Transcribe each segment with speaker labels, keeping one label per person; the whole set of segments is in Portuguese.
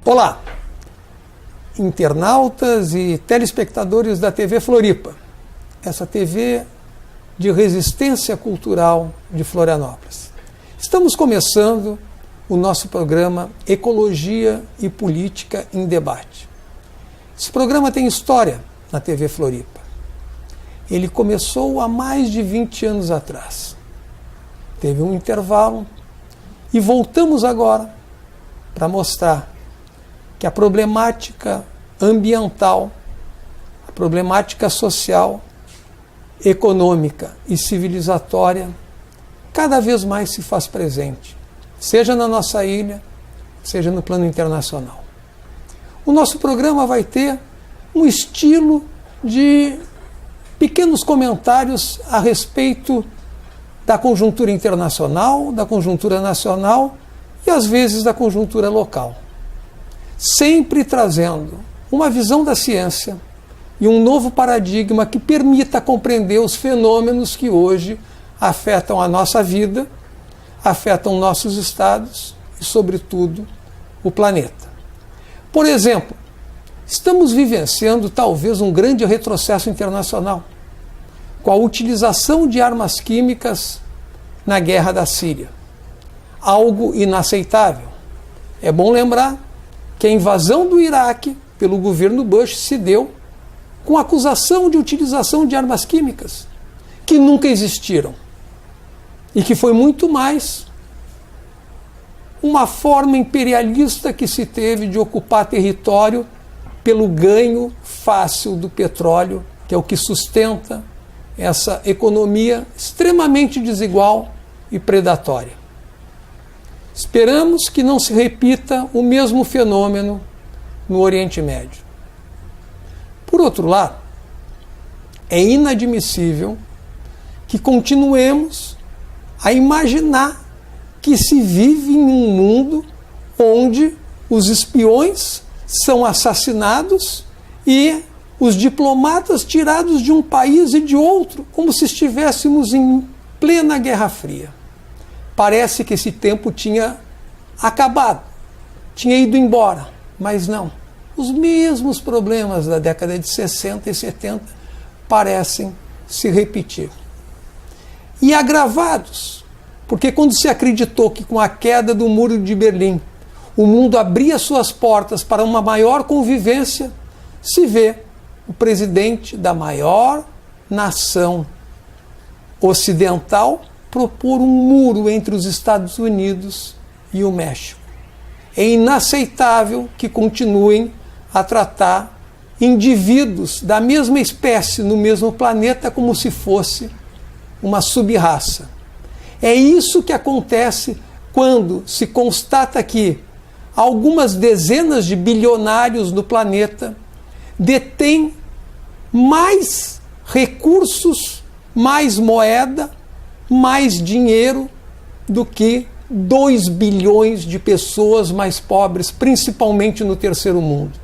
Speaker 1: Olá, internautas e telespectadores da TV Floripa, essa TV de resistência cultural de Florianópolis. Estamos começando o nosso programa Ecologia e Política em Debate. Esse programa tem história na TV Floripa. Ele começou há mais de 20 anos atrás. Teve um intervalo e voltamos agora para mostrar que a problemática ambiental, a problemática social, econômica e civilizatória cada vez mais se faz presente, seja na nossa ilha, seja no plano internacional. O nosso programa vai ter um estilo de pequenos comentários a respeito da conjuntura internacional, da conjuntura nacional e às vezes da conjuntura local. Sempre trazendo uma visão da ciência e um novo paradigma que permita compreender os fenômenos que hoje afetam a nossa vida, afetam nossos estados e, sobretudo, o planeta. Por exemplo, estamos vivenciando talvez um grande retrocesso internacional, com a utilização de armas químicas na guerra da Síria. Algo inaceitável. É bom lembrar que a invasão do Iraque pelo governo Bush se deu com acusação de utilização de armas químicas, que nunca existiram, e que foi muito mais uma forma imperialista que se teve de ocupar território pelo ganho fácil do petróleo, que é o que sustenta essa economia extremamente desigual e predatória. Esperamos que não se repita o mesmo fenômeno no Oriente Médio. Por outro lado, é inadmissível que continuemos a imaginar que se vive em um mundo onde os espiões são assassinados e os diplomatas tirados de um país e de outro, como se estivéssemos em plena Guerra Fria. Parece que esse tempo tinha acabado, tinha ido embora, mas não. Os mesmos problemas da década de 60 e 70 parecem se repetir. E agravados, porque quando se acreditou que com a queda do Muro de Berlim o mundo abria suas portas para uma maior convivência, se vê o presidente da maior nação ocidental propor um muro entre os Estados Unidos e o México. É inaceitável que continuem a tratar indivíduos da mesma espécie no mesmo planeta como se fosse uma sub-raça. É isso que acontece quando se constata que algumas dezenas de bilionários do planeta detêm mais recursos, mais moeda, mais dinheiro do que 2 bilhões de pessoas mais pobres, principalmente no terceiro mundo.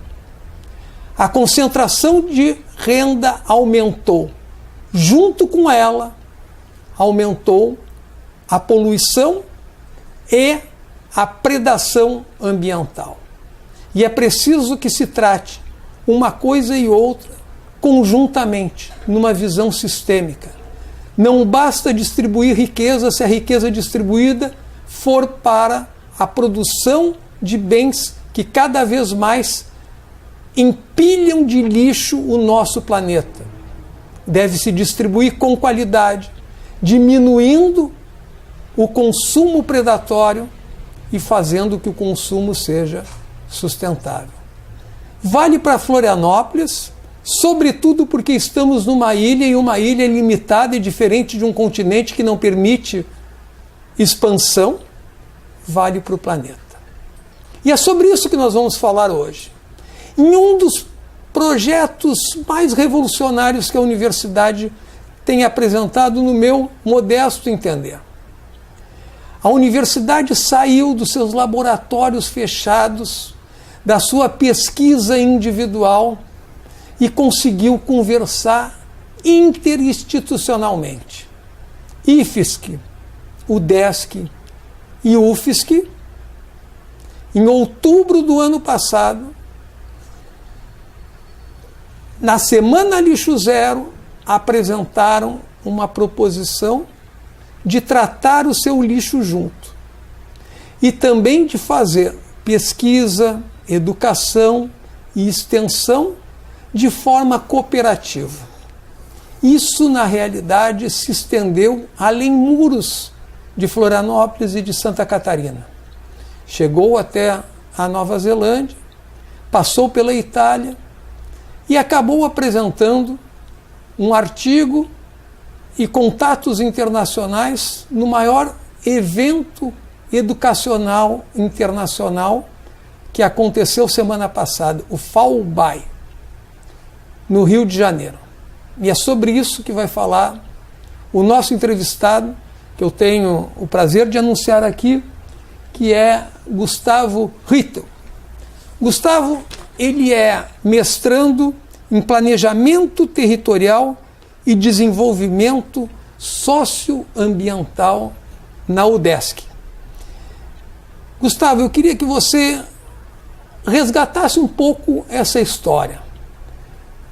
Speaker 1: A concentração de renda aumentou. Junto com ela, aumentou a poluição e a predação ambiental. E é preciso que se trate uma coisa e outra conjuntamente, numa visão sistêmica. Não basta distribuir riqueza se a riqueza distribuída for para a produção de bens que cada vez mais empilham de lixo o nosso planeta. Deve-se distribuir com qualidade, diminuindo o consumo predatório e fazendo que o consumo seja sustentável. Vale para Florianópolis, sobretudo porque estamos numa ilha e uma ilha limitada e diferente de um continente que não permite expansão, vale para o planeta. E é sobre isso que nós vamos falar hoje. Em um dos projetos mais revolucionários que a universidade tem apresentado no meu modesto entender. A universidade saiu dos seus laboratórios fechados, da sua pesquisa individual e conseguiu conversar interinstitucionalmente. IFSC, UDESC e UFSC Em outubro do ano passado, na Semana Lixo Zero, apresentaram uma proposição de tratar o seu lixo junto e também de fazer pesquisa, educação e extensão de forma cooperativa. Isso, na realidade, se estendeu além muros de Florianópolis e de Santa Catarina. Chegou até a Nova Zelândia, passou pela Itália e acabou apresentando um artigo e contatos internacionais no maior evento educacional internacional que aconteceu semana passada, o FAUBAI, no Rio de Janeiro. E é sobre isso que vai falar o nosso entrevistado, que eu tenho o prazer de anunciar aqui, que é Gustavo Rittel. Gustavo, ele é mestrando em Planejamento Territorial e Desenvolvimento Socioambiental na UDESC. Gustavo, eu queria que você resgatasse um pouco essa história.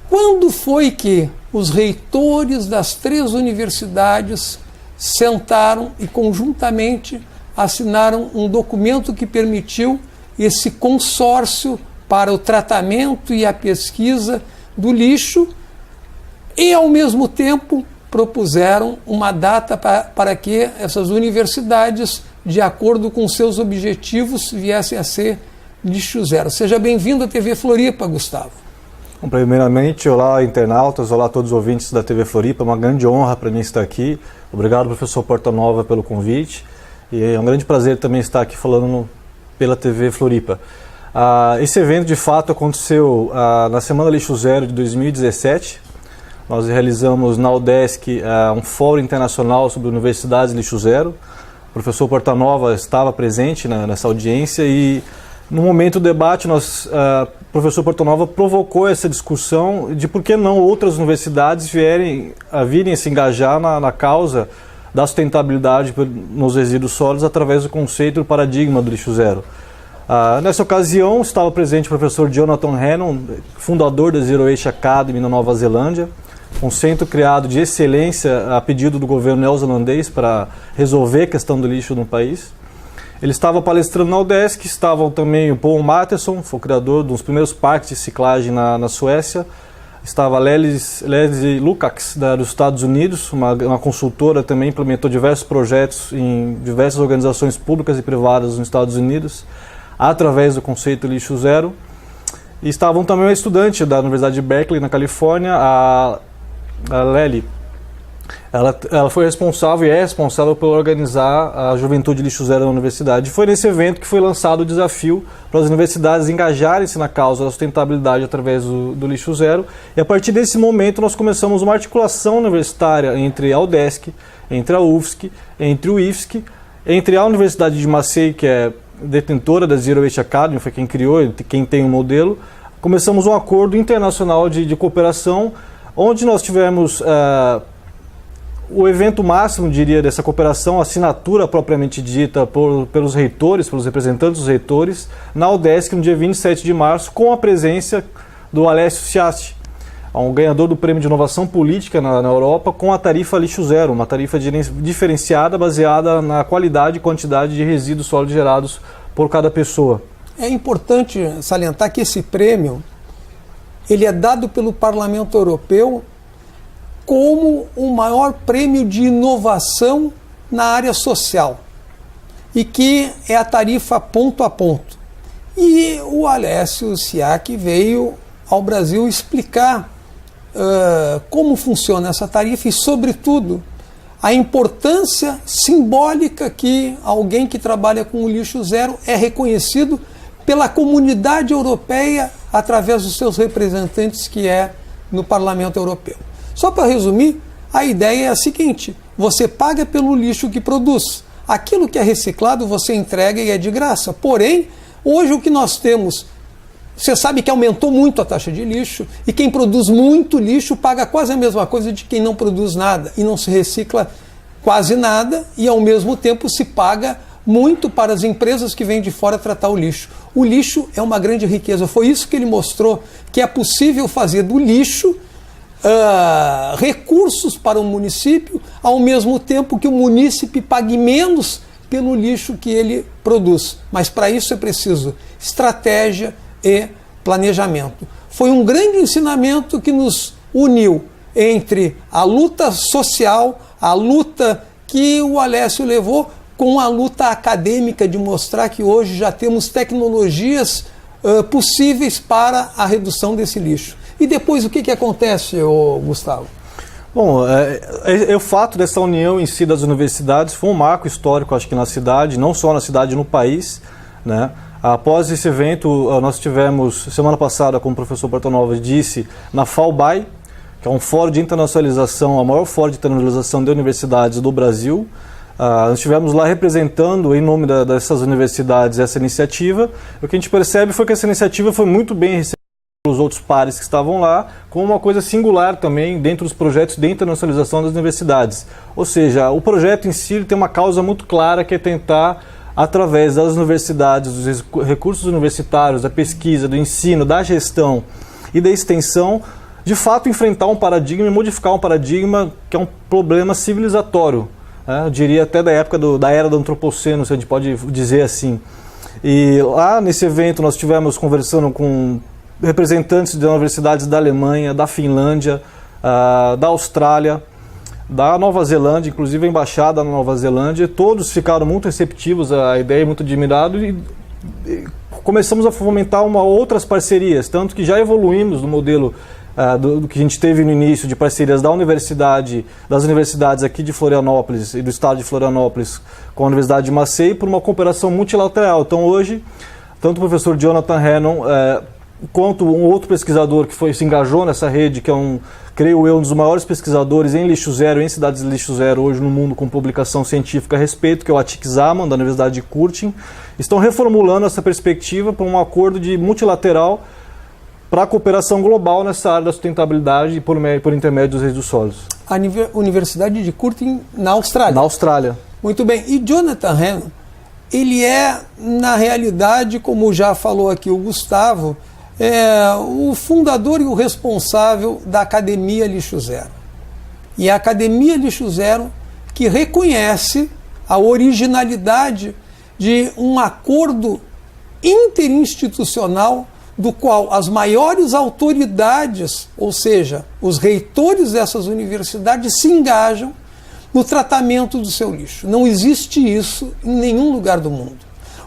Speaker 1: Quando foi que os reitores das 3 universidades sentaram e conjuntamente assinaram um documento que permitiu esse consórcio para o tratamento e a pesquisa do lixo e, ao mesmo tempo, propuseram uma data para que essas universidades, de acordo com seus objetivos, viessem a ser lixo zero? Seja bem-vindo à TV Floripa, Gustavo.
Speaker 2: Bom, primeiramente, olá internautas, olá a todos os ouvintes da TV Floripa, é uma grande honra para mim estar aqui. Obrigado, professor Portanova, pelo convite. E é um grande prazer também estar aqui falando pela TV Floripa. Esse evento, de fato, aconteceu na Semana Lixo Zero de 2017. Nós realizamos na UDESC um fórum internacional sobre universidades lixo zero. O professor Portanova estava presente nessa audiência e, no momento do debate, o professor Portanova provocou essa discussão de por que não outras universidades virem a se engajar na causa da sustentabilidade nos resíduos sólidos através do conceito do paradigma do lixo zero. Nessa ocasião, estava presente o professor Jonathan Hannon, fundador da Zero Waste Academy na Nova Zelândia, um centro criado de excelência a pedido do governo neozelandês para resolver a questão do lixo no país. Ele estava palestrando na UDESC, estavam também o Paul Matteson, foi o criador dos primeiros parques de ciclagem na Suécia. Estava a Leslie Lukács, dos Estados Unidos, uma consultora, também implementou diversos projetos em diversas organizações públicas e privadas nos Estados Unidos, através do conceito lixo zero. E estavam também uma estudante da Universidade de Berkeley, na Califórnia, a Lely. Ela foi responsável e é responsável por organizar a Juventude Lixo Zero na universidade. Foi nesse evento que foi lançado o desafio para as universidades engajarem-se na causa da sustentabilidade através do lixo zero. E a partir desse momento nós começamos uma articulação universitária entre a UDESC, entre a UFSC, entre o IFSC, entre a Universidade de Marseille, que é detentora da Zero Waste Academy, foi quem criou, quem tem o modelo. Começamos um acordo internacional de cooperação, onde nós tivemos o evento máximo, diria, dessa cooperação, a assinatura propriamente dita pelos reitores, pelos representantes dos reitores, na UDESC, no dia 27 de março, com a presença do Alessio Ciasti, um ganhador do Prêmio de Inovação Política na Europa, com a tarifa lixo zero, uma tarifa diferenciada baseada na qualidade e quantidade de resíduos sólidos gerados por cada pessoa.
Speaker 1: É importante salientar que esse prêmio ele é dado pelo Parlamento Europeu como o maior prêmio de inovação na área social e que é a tarifa ponto a ponto. E o Alessio Ciasti veio ao Brasil explicar como funciona essa tarifa e, sobretudo, a importância simbólica que alguém que trabalha com o lixo zero é reconhecido pela comunidade europeia através dos seus representantes, que é no Parlamento Europeu. Só para resumir, a ideia é a seguinte: você paga pelo lixo que produz. Aquilo que é reciclado você entrega e é de graça. Porém, hoje o que nós temos, você sabe que aumentou muito a taxa de lixo e quem produz muito lixo paga quase a mesma coisa de quem não produz nada e não se recicla quase nada e ao mesmo tempo se paga muito para as empresas que vêm de fora tratar o lixo. O lixo é uma grande riqueza. Foi isso que ele mostrou, que é possível fazer do lixo recursos para o município, ao mesmo tempo que o munícipe pague menos pelo lixo que ele produz. Mas para isso é preciso estratégia e planejamento. Foi um grande ensinamento que nos uniu entre a luta social, a luta que o Alessio levou, com a luta acadêmica de mostrar que hoje já temos tecnologias possíveis para a redução desse lixo. E depois o que acontece, Gustavo?
Speaker 2: Bom, o fato dessa união em si das universidades foi um marco histórico, acho que na cidade, não só na cidade, no país, né? Após esse evento, nós tivemos, semana passada, como o professor Portanova disse, na FAUBAI, que é um fórum de internacionalização, a maior fórum de internacionalização de universidades do Brasil. Nós estivemos lá representando, em nome dessas universidades, essa iniciativa. O que a gente percebe foi que essa iniciativa foi muito bem recebida pelos outros pares que estavam lá, como uma coisa singular também dentro dos projetos de internacionalização das universidades. Ou seja, o projeto em si tem uma causa muito clara, que é tentar, através das universidades, dos recursos universitários, da pesquisa, do ensino, da gestão e da extensão, de fato enfrentar um paradigma e modificar um paradigma que é um problema civilizatório. Eu diria até da época da era do antropoceno, se a gente pode dizer assim. E lá nesse evento nós estivemos conversando com representantes de universidades da Alemanha, da Finlândia, da Austrália, da Nova Zelândia, inclusive a embaixada na Nova Zelândia. Todos ficaram muito receptivos à ideia, muito admirados, e começamos a fomentar outras parcerias, tanto que já evoluímos no modelo do que a gente teve no início, de parcerias das universidades aqui de Florianópolis e do estado de Florianópolis com a Universidade de Maceió, por uma cooperação multilateral. Então hoje, tanto o professor Jonathan Hannon quanto um outro pesquisador que se engajou nessa rede, que é creio eu, um dos maiores pesquisadores em lixo zero, em cidades de lixo zero hoje no mundo, com publicação científica a respeito, que é o Atik Zaman, da Universidade de Curtin, estão reformulando essa perspectiva para um acordo multilateral para a cooperação global nessa área da sustentabilidade por intermédio dos resíduos sólidos.
Speaker 1: A Universidade de Curtin, na Austrália.
Speaker 2: Na Austrália.
Speaker 1: Muito bem. E Jonathan Hannon, ele é, na realidade, como já falou aqui o Gustavo, o fundador e o responsável da Academia Lixo Zero. E a Academia Lixo Zero que reconhece a originalidade de um acordo interinstitucional do qual as maiores autoridades, ou seja, os reitores dessas universidades, se engajam no tratamento do seu lixo. Não existe isso em nenhum lugar do mundo.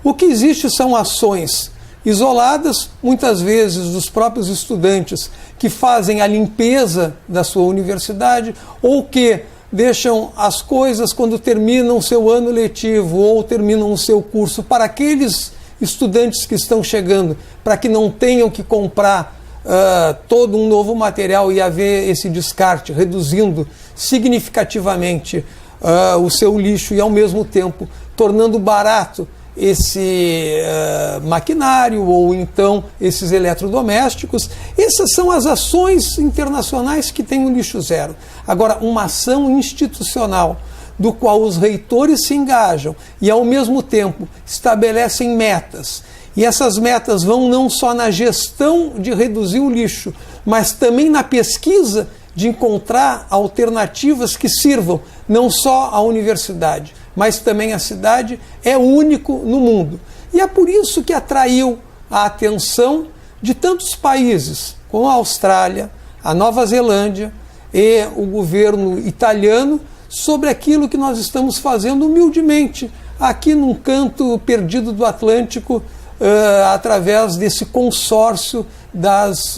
Speaker 1: O que existe são ações isoladas, muitas vezes dos próprios estudantes que fazem a limpeza da sua universidade, ou que deixam as coisas quando terminam o seu ano letivo ou terminam o seu curso para aqueles estudantes que estão chegando, para que não tenham que comprar todo um novo material e haver esse descarte, reduzindo significativamente o seu lixo e, ao mesmo tempo, tornando barato esse maquinário ou então esses eletrodomésticos. Essas são as ações internacionais que tem o lixo zero. Agora, uma ação institucional do qual os reitores se engajam e, ao mesmo tempo, estabelecem metas. E essas metas vão não só na gestão de reduzir o lixo, mas também na pesquisa de encontrar alternativas que sirvam não só à universidade, mas também à cidade, é único no mundo. E é por isso que atraiu a atenção de tantos países, como a Austrália, a Nova Zelândia e o governo italiano, sobre aquilo que nós estamos fazendo humildemente aqui num canto perdido do Atlântico, através desse consórcio das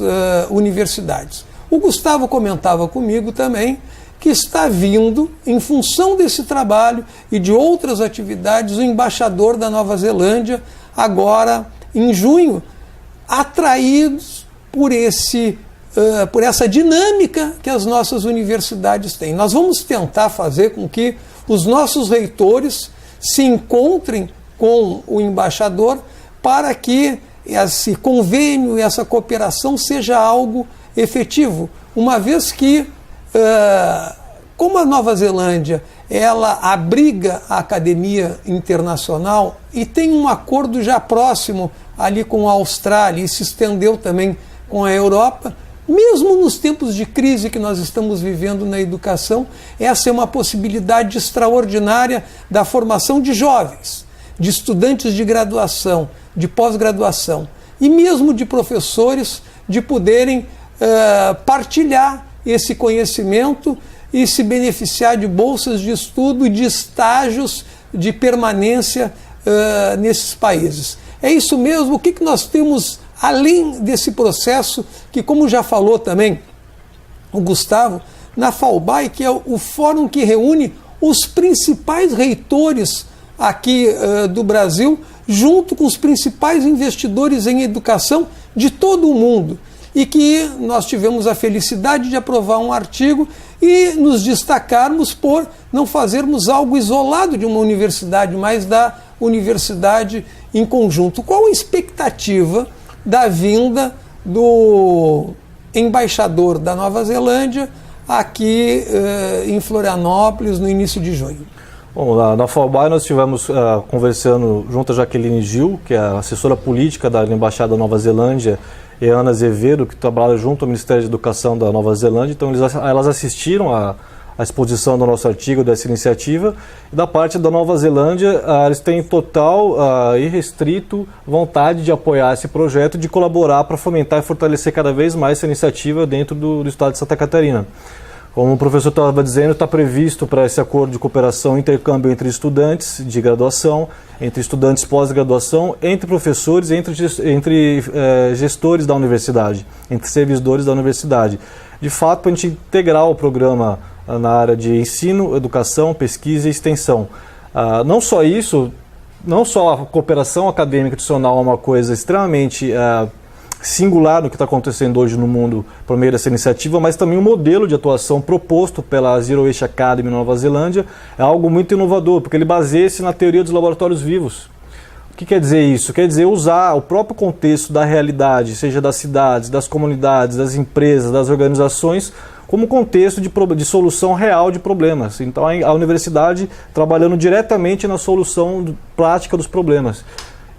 Speaker 1: universidades. O Gustavo comentava comigo também que está vindo, em função desse trabalho e de outras atividades, o embaixador da Nova Zelândia, agora em junho, atraídos por essa dinâmica que as nossas universidades têm. Nós vamos tentar fazer com que os nossos reitores se encontrem com o embaixador para que esse convênio e essa cooperação seja algo efetivo, uma vez que como a Nova Zelândia ela abriga a academia internacional e tem um acordo já próximo ali com a Austrália e se estendeu também com a Europa, mesmo nos tempos de crise que nós estamos vivendo na educação, essa é uma possibilidade extraordinária da formação de jovens, de estudantes de graduação, de pós-graduação e mesmo de professores de poderem partilhar esse conhecimento e se beneficiar de bolsas de estudo e de estágios de permanência nesses países. É isso mesmo. O que nós temos além desse processo, que como já falou também o Gustavo, na FAUBAI, que é o fórum que reúne os principais reitores aqui do Brasil, junto com os principais investidores em educação de todo o mundo, e que nós tivemos a felicidade de aprovar um artigo e nos destacarmos por não fazermos algo isolado de uma universidade, mas da universidade em conjunto. Qual a expectativa da vinda do embaixador da Nova Zelândia aqui em Florianópolis no início de junho?
Speaker 2: Bom, na FAUBAI nós estivemos conversando junto a Jaqueline Gil, que é a assessora política da Embaixada da Nova Zelândia, e a Ana Azevedo, que trabalha junto ao Ministério da Educação da Nova Zelândia. Então elas assistiram à exposição do nosso artigo, dessa iniciativa. E da parte da Nova Zelândia, eles têm total e restrito vontade de apoiar esse projeto, de colaborar para fomentar e fortalecer cada vez mais essa iniciativa dentro do estado de Santa Catarina. Como o professor estava dizendo, está previsto para esse acordo de cooperação, intercâmbio entre estudantes de graduação, entre estudantes pós-graduação, entre professores, entre gestores da universidade, entre servidores da universidade. De fato, para a gente integrar o programa na área de ensino, educação, pesquisa e extensão. Não só isso, não só a cooperação acadêmica tradicional é uma coisa extremamente singular no que está acontecendo hoje no mundo por meio dessa iniciativa, mas também o modelo de atuação proposto pela Zero Waste Academy na Nova Zelândia é algo muito inovador, porque ele baseia-se na teoria dos laboratórios vivos. O que quer dizer isso? Quer dizer usar o próprio contexto da realidade, seja das cidades, das comunidades, das empresas, das organizações, como contexto de solução real de problemas. Então a universidade trabalhando diretamente na solução prática dos problemas.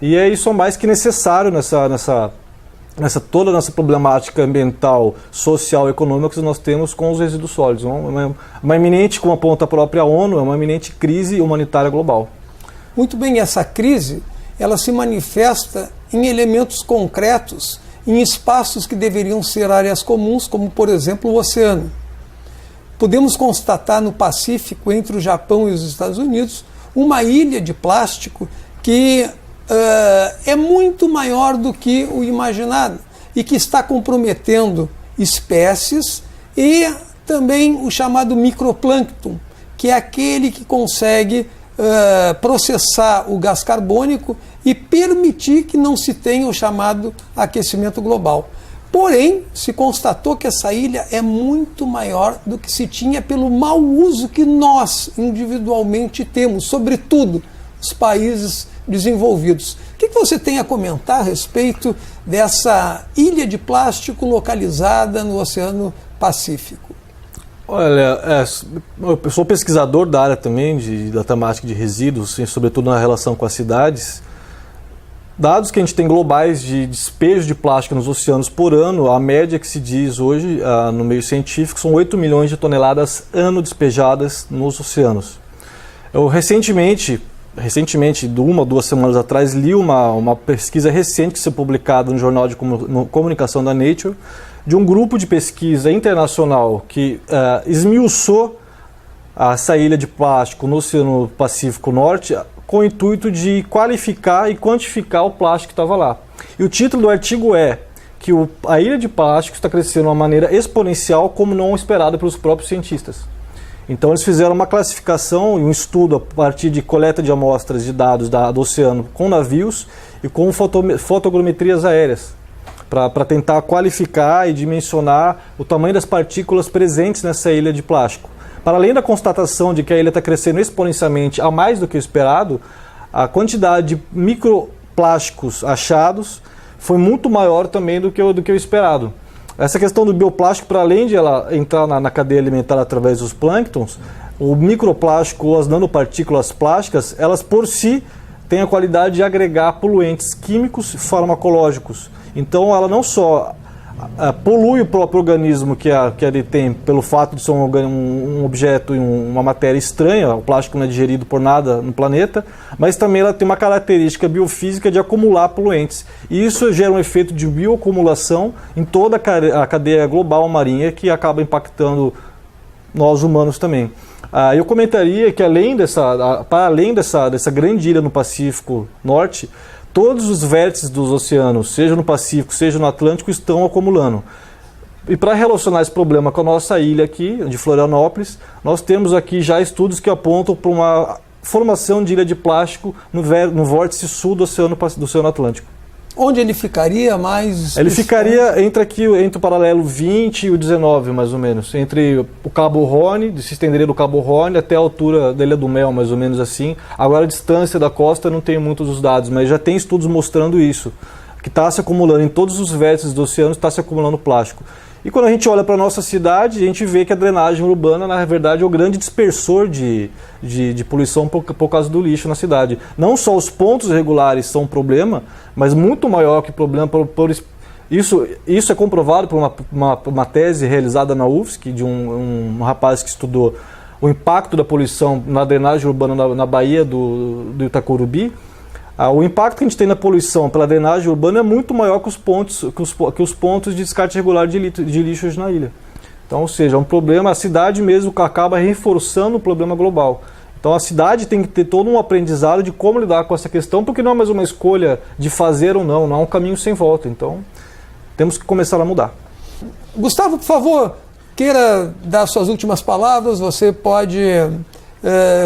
Speaker 2: E é isso mais que necessário toda a nossa problemática ambiental, social e econômica que nós temos com os resíduos sólidos. Uma iminente, como aponta a própria ONU, é uma iminente crise humanitária global.
Speaker 1: Muito bem, essa crise ela se manifesta em elementos concretos, em espaços que deveriam ser áreas comuns, como por exemplo o oceano. Podemos constatar no Pacífico, entre o Japão e os Estados Unidos, uma ilha de plástico que é muito maior do que o imaginado e que está comprometendo espécies e também o chamado microplâncton, que é aquele que consegue processar o gás carbônico e permitir que não se tenha o chamado aquecimento global. Porém, se constatou que essa ilha é muito maior do que se tinha pelo mau uso que nós individualmente temos, sobretudo os países desenvolvidos. O que você tem a comentar a respeito dessa ilha de plástico localizada no Oceano Pacífico?
Speaker 2: Olha, eu sou pesquisador da área também, da temática de resíduos, sobretudo na relação com as cidades. Dados que a gente tem globais de despejo de plástico nos oceanos por ano, a média que se diz hoje no meio científico são 8 milhões de toneladas ano despejadas nos oceanos. Eu recentemente, de 1 ou 2 semanas atrás, li uma pesquisa recente que foi publicada no Jornal de Comunicação da Nature, de um grupo de pesquisa internacional que esmiuçou essa ilha de plástico no Oceano Pacífico Norte com o intuito de qualificar e quantificar o plástico que estava lá. E o título do artigo é que a ilha de plástico está crescendo de uma maneira exponencial como não esperado pelos próprios cientistas. Então eles fizeram uma classificação e um estudo a partir de coleta de amostras de dados do oceano com navios e com fotogrametrias aéreas, para tentar qualificar e dimensionar o tamanho das partículas presentes nessa ilha de plástico. Para além da constatação de que a ilha está crescendo exponencialmente a mais do que o esperado, a quantidade de microplásticos achados foi muito maior também do que o esperado. Essa questão do bioplástico, para além de ela entrar na cadeia alimentar através dos plânctons, o microplástico ou as nanopartículas plásticas, elas por si têm a qualidade de agregar poluentes químicos e farmacológicos. Então ela não só polui o próprio organismo que ele tem pelo fato de ser um objeto e uma matéria estranha, o plástico não é digerido por nada no planeta, mas também ela tem uma característica biofísica de acumular poluentes. E isso gera um efeito de bioacumulação em toda a cadeia global marinha que acaba impactando nós humanos também. Eu comentaria que para além dessa grande ilha no Pacífico Norte, todos os vértices dos oceanos, seja no Pacífico, seja no Atlântico, estão acumulando. E para relacionar esse problema com a nossa ilha aqui, de Florianópolis, nós temos aqui já estudos que apontam para uma formação de ilha de plástico no vórtice sul do Oceano Atlântico.
Speaker 1: Onde ele ficaria mais?
Speaker 2: Ele ficaria entre o paralelo 20 e o 19, mais ou menos. Entre o Cabo Horn, se estenderia do Cabo Horn até a altura da Ilha do Mel, mais ou menos assim. Agora a distância da costa não tenho muitos dos dados, mas já tem estudos mostrando isso. Que está se acumulando em todos os vértices do oceano, está se acumulando plástico. E quando a gente olha para a nossa cidade, a gente vê que a drenagem urbana, na verdade, é o grande dispersor de poluição por causa do lixo na cidade. Não só os pontos regulares são um problema, mas muito maior que o problema isso é comprovado por uma tese realizada na UFSC, de um rapaz que estudou o impacto da poluição na drenagem urbana na Baía do Itacorubi. O impacto que a gente tem na poluição pela drenagem urbana é muito maior que os pontos de descarte regular de lixos na ilha. Então, ou seja, é um problema, a cidade mesmo acaba reforçando o problema global. Então a cidade tem que ter todo um aprendizado de como lidar com essa questão, porque não é mais uma escolha de fazer ou não é um caminho sem volta. Então, temos que começar a mudar.
Speaker 1: Gustavo, por favor, queira dar suas últimas palavras, você pode...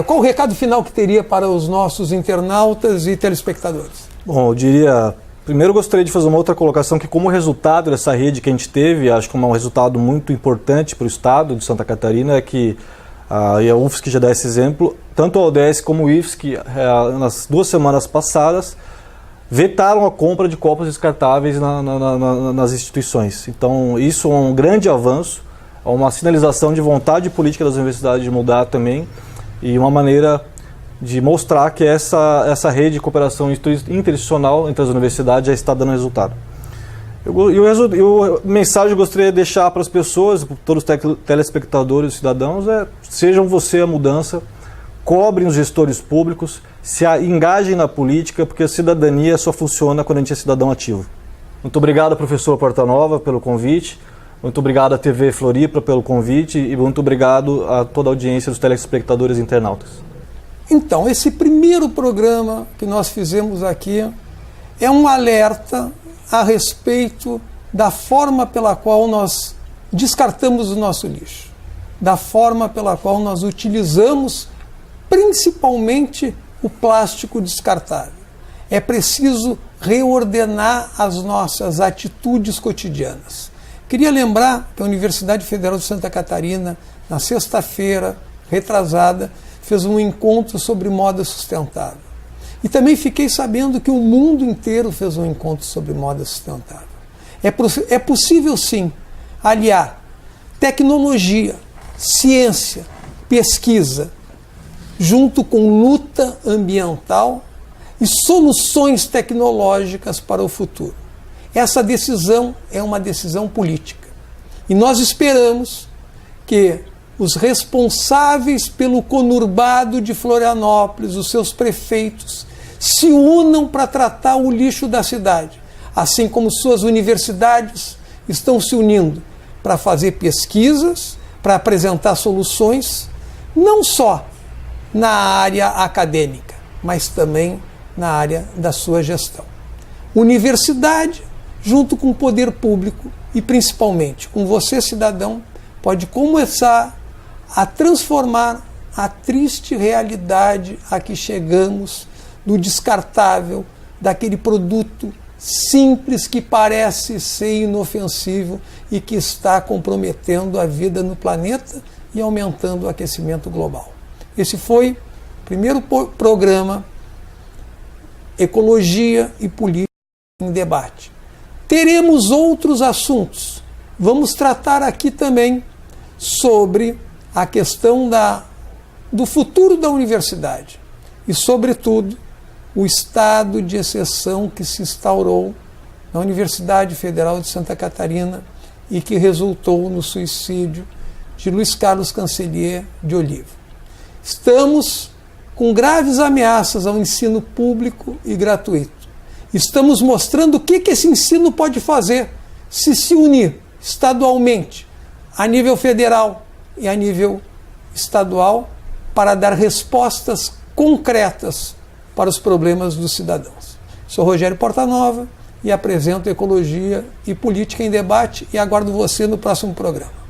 Speaker 1: qual o recado final que teria para os nossos internautas e telespectadores?
Speaker 2: Bom, eu diria... Primeiro, eu gostaria de fazer uma outra colocação que, como resultado dessa rede que a gente teve, acho que um resultado muito importante para o estado de Santa Catarina é que, e a UFSC já dá esse exemplo, tanto a ODS como o IFSC, nas 2 semanas passadas, vetaram a compra de copos descartáveis nas instituições. Então, isso é um grande avanço, é uma sinalização de vontade política das universidades de mudar também, e uma maneira de mostrar que essa rede de cooperação interinstitucional entre as universidades já está dando resultado. A mensagem que eu gostaria de deixar para as pessoas, para todos os telespectadores e cidadãos, sejam você a mudança, cobrem os gestores públicos, se engajem na política, porque a cidadania só funciona quando a gente é cidadão ativo. Muito obrigado, professor Portanova, pelo convite. Muito obrigado à TV Floripa pelo convite e muito obrigado a toda a audiência dos telespectadores e internautas.
Speaker 1: Então, esse primeiro programa que nós fizemos aqui é um alerta a respeito da forma pela qual nós descartamos o nosso lixo, da forma pela qual nós utilizamos principalmente o plástico descartável. É preciso reordenar as nossas atitudes cotidianas. Queria lembrar que a Universidade Federal de Santa Catarina, na sexta-feira retrasada, fez um encontro sobre moda sustentável. E também fiquei sabendo que o mundo inteiro fez um encontro sobre moda sustentável. É possível, sim, aliar tecnologia, ciência, pesquisa, junto com luta ambiental e soluções tecnológicas para o futuro. Essa decisão é uma decisão política. E nós esperamos que os responsáveis pelo conurbado de Florianópolis, os seus prefeitos, se unam para tratar o lixo da cidade, assim como suas universidades estão se unindo para fazer pesquisas, para apresentar soluções, não só na área acadêmica, mas também na área da sua gestão. Universidade, junto com o poder público e principalmente com você, cidadão, pode começar a transformar a triste realidade a que chegamos do descartável, daquele produto simples que parece ser inofensivo e que está comprometendo a vida no planeta e aumentando o aquecimento global. Esse foi o primeiro programa Ecologia e Política em Debate. Teremos outros assuntos vamos tratar aqui também sobre a questão do futuro da universidade e, sobretudo, o estado de exceção que se instaurou na Universidade Federal de Santa Catarina e que resultou no suicídio de Luiz Carlos Cancellier de Oliva. Estamos com graves ameaças ao ensino público e gratuito. Estamos mostrando o que esse ensino pode fazer se unir estadualmente, a nível federal e a nível estadual, para dar respostas concretas para os problemas dos cidadãos. Sou Rogério Portanova e apresento Ecologia e Política em Debate e aguardo você no próximo programa.